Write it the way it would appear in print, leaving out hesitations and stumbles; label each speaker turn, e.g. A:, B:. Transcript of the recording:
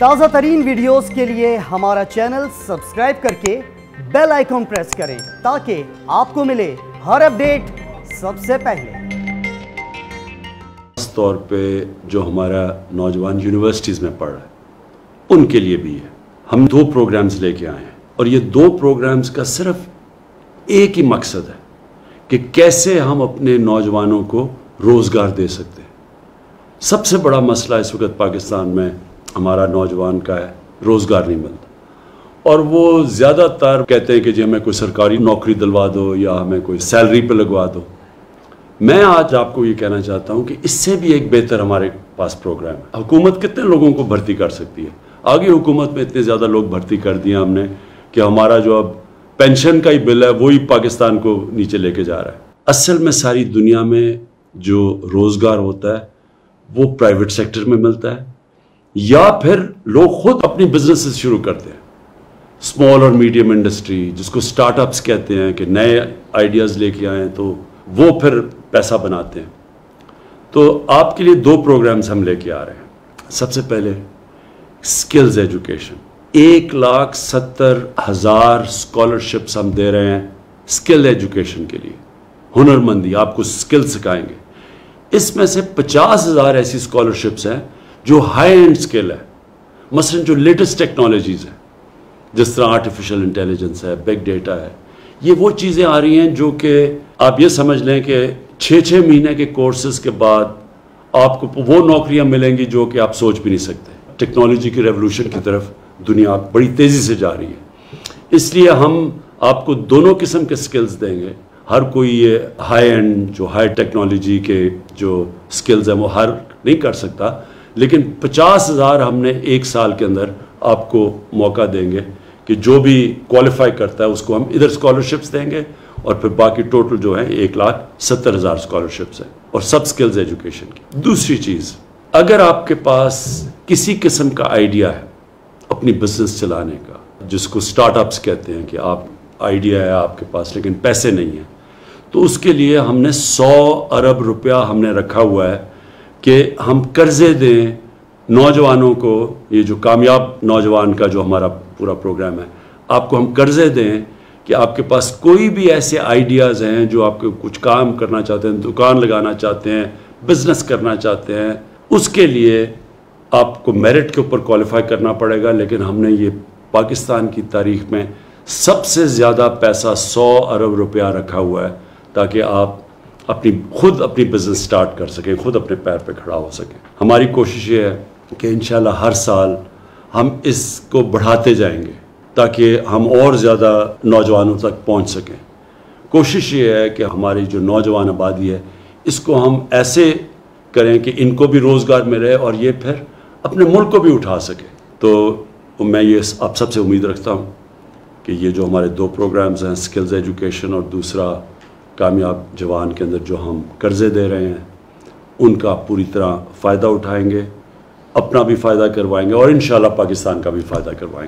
A: تازہ ترین ویڈیوز کے لیے ہمارا چینل سبسکرائب کر کے بیل آئیکن پریس کریں تاکہ آپ کو ملے ہر اپڈیٹ سب سے پہلے۔
B: خاص طور پہ جو ہمارا نوجوان یونیورسٹیز میں پڑھ رہا ہے ان کے لیے بھی ہے۔ ہم 2 پروگرامز لے کے آئے ہیں اور یہ 2 پروگرامز کا صرف ایک ہی مقصد ہے کہ کیسے ہم اپنے نوجوانوں کو روزگار دے سکتے ہیں۔ سب سے بڑا مسئلہ اس وقت پاکستان میں ہمارا نوجوان کا ہے، روزگار نہیں ملتا، اور وہ زیادہ تر کہتے ہیں کہ جی ہمیں کوئی سرکاری نوکری دلوا دو یا ہمیں کوئی سیلری پہ لگوا دو۔ میں آج آپ کو یہ کہنا چاہتا ہوں کہ اس سے بھی ایک بہتر ہمارے پاس پروگرام ہے۔ حکومت کتنے لوگوں کو بھرتی کر سکتی ہے؟ آگے حکومت میں اتنے زیادہ لوگ بھرتی کر دیا ہم نے کہ ہمارا جو اب پینشن کا ہی بل ہے وہی پاکستان کو نیچے لے کے جا رہا ہے۔ اصل میں ساری دنیا میں جو روزگار ہوتا ہے وہ پرائیویٹ سیکٹر میں ملتا ہے یا پھر لوگ خود اپنی بزنس شروع کرتے ہیں۔ اسمال اور میڈیم انڈسٹری جس کو سٹارٹ اپس کہتے ہیں کہ نئے آئیڈیاز لے کے آئیں تو وہ پھر پیسہ بناتے ہیں۔ تو آپ کے لیے 2 پروگرامز ہم لے کے آ رہے ہیں۔ سب سے پہلے سکلز ایجوکیشن، 1,70,000 اسکالرشپس ہم دے رہے ہیں سکل ایجوکیشن کے لیے، ہنرمندی، آپ کو سکل سکھائیں گے۔ اس میں سے 50,000 ایسی اسکالرشپس ہیں جو ہائی اینڈ سکل ہے، مثلا جو لیٹسٹ ٹیکنالوجیز ہیں جس طرح آرٹیفیشل انٹیلیجنس ہے، بگ ڈیٹا ہے، یہ وہ چیزیں آ رہی ہیں جو کہ آپ یہ سمجھ لیں کہ 6 مہینے کے کورسز کے بعد آپ کو وہ نوکریاں ملیں گی جو کہ آپ سوچ بھی نہیں سکتے۔ ٹیکنالوجی کی ریولوشن کی طرف دنیا بڑی تیزی سے جا رہی ہے، اس لیے ہم آپ کو دونوں قسم کے سکلز دیں گے۔ ہر کوئی یہ ہائی اینڈ جو ہائی ٹیکنالوجی کے جو سکلز ہیں وہ ہر نہیں کر سکتا، لیکن 50,000 ہم نے 1 سال کے اندر آپ کو موقع دیں گے کہ جو بھی کوالیفائی کرتا ہے اس کو ہم ادھر اسکالرشپس دیں گے، اور پھر باقی ٹوٹل جو ہے 1,70,000 اسکالرشپس ہیں اور سب سکلز ایجوکیشن کی۔ دوسری چیز، اگر آپ کے پاس کسی قسم کا آئیڈیا ہے اپنی بزنس چلانے کا، جس کو سٹارٹ اپس کہتے ہیں کہ آپ آئیڈیا ہے آپ کے پاس لیکن پیسے نہیں ہیں، تو اس کے لیے ہم نے 100 ارب روپیہ ہم نے رکھا ہوا ہے کہ ہم قرضے دیں نوجوانوں کو۔ یہ جو کامیاب نوجوان کا جو ہمارا پورا پروگرام ہے، آپ کو ہم قرضے دیں کہ آپ کے پاس کوئی بھی ایسے آئیڈیاز ہیں جو آپ کو کچھ کام کرنا چاہتے ہیں، دکان لگانا چاہتے ہیں، بزنس کرنا چاہتے ہیں، اس کے لیے آپ کو میرٹ کے اوپر کوالیفائی کرنا پڑے گا، لیکن ہم نے یہ پاکستان کی تاریخ میں سب سے زیادہ پیسہ 100 ارب روپیہ رکھا ہوا ہے تاکہ آپ خود اپنی بزنس سٹارٹ کر سکیں، خود اپنے پیر پہ کھڑا ہو سکیں۔ ہماری کوشش یہ ہے کہ انشاءاللہ ہر سال ہم اس کو بڑھاتے جائیں گے تاکہ ہم اور زیادہ نوجوانوں تک پہنچ سکیں۔ کوشش یہ ہے کہ ہماری جو نوجوان آبادی ہے اس کو ہم ایسے کریں کہ ان کو بھی روزگار ملے اور یہ پھر اپنے ملک کو بھی اٹھا سکیں۔ تو میں یہ آپ سب سے امید رکھتا ہوں کہ یہ جو ہمارے 2 پروگرامز ہیں، سکلز ایجوکیشن اور دوسرا کامیاب جوان کے اندر جو ہم قرضے دے رہے ہیں، ان کا پوری طرح فائدہ اٹھائیں گے، اپنا بھی فائدہ کروائیں گے اور انشاءاللہ پاکستان کا بھی فائدہ کروائیں گے۔